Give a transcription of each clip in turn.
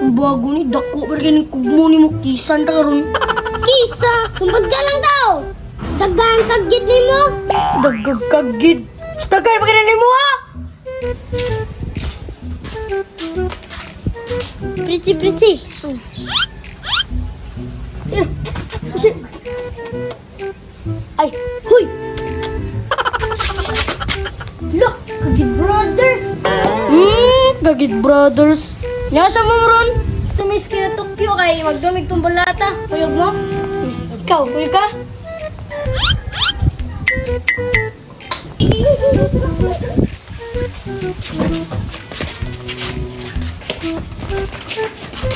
Sumbago ni dako pa rin kugmo ni mo kisan ta karon. Kisa, sumbag ka lang daw. Dagang kagid ni mo. Dagag kagid. Tagal pa rin mo ha. Pretty. Ay, huy. Look, kagid brothers. Gagit brothers. Nyasa mo ron? Tumis kina Tokyo kay magdumig tong balata. Kuyog mo? Ikaw, kuy ka?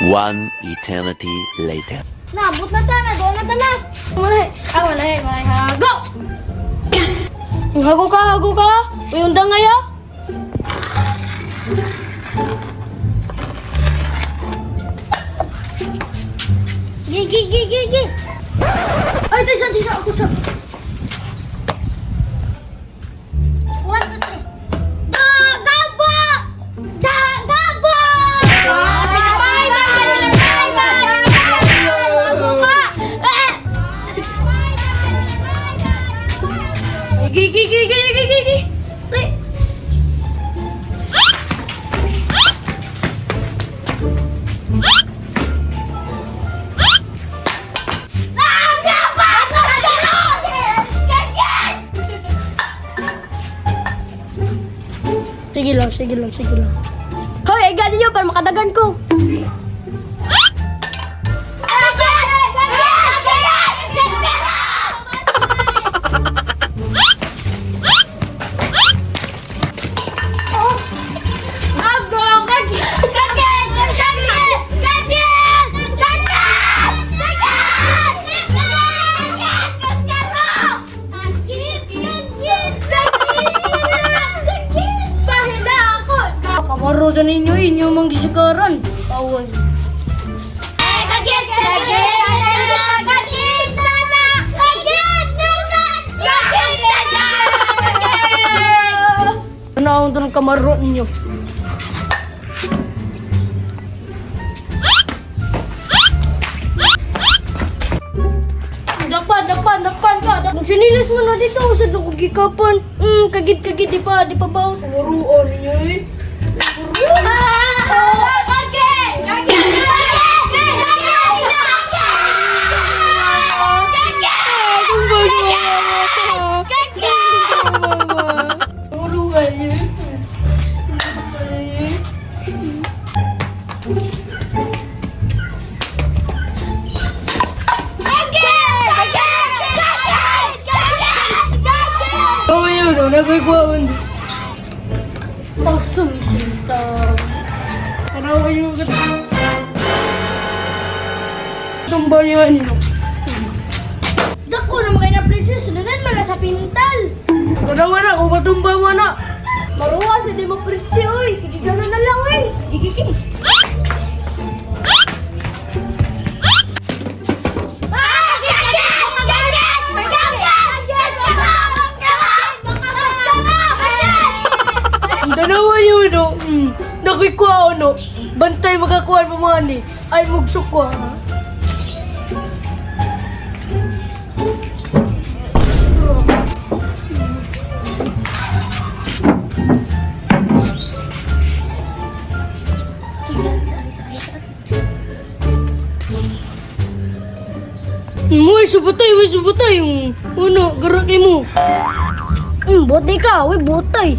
One eternity later. Nabot na ta, nagawa na ta na. Manay, hago! Hago ka? Uyong dangay ah. Gi. Ay, tisa, ako sa... What the... Gabo! Gabo! Gi. Sige lang. Hoy, ay gani nyo para makadagan ko. Kamaro sa ninyo mang gisikaran. Tawan. Ano ang ito ng kamaro ninyo? Dakpan ka. Kung sinilas mo na dito, usad na kong gikapan. Kagid, di pa bawas. Kamuruan ninyo eh. Nagagawin. Oh, sumisinta. Tanawa yung tumbayan nyo. Dako naman kayo na princess, sunod man na sa pintal. Tanawa na, kung matumba mo na. Maruwa sa di mo princess, oy. Sige ka na lang, oy. Gigi. Tanawa yun, no? Nakikuha, no? Bantay magkakuha mo mga ni. Ay, mugsok ko, ha? Uy, subutay yung ano, garaki mo. Botay ka, oy, botay.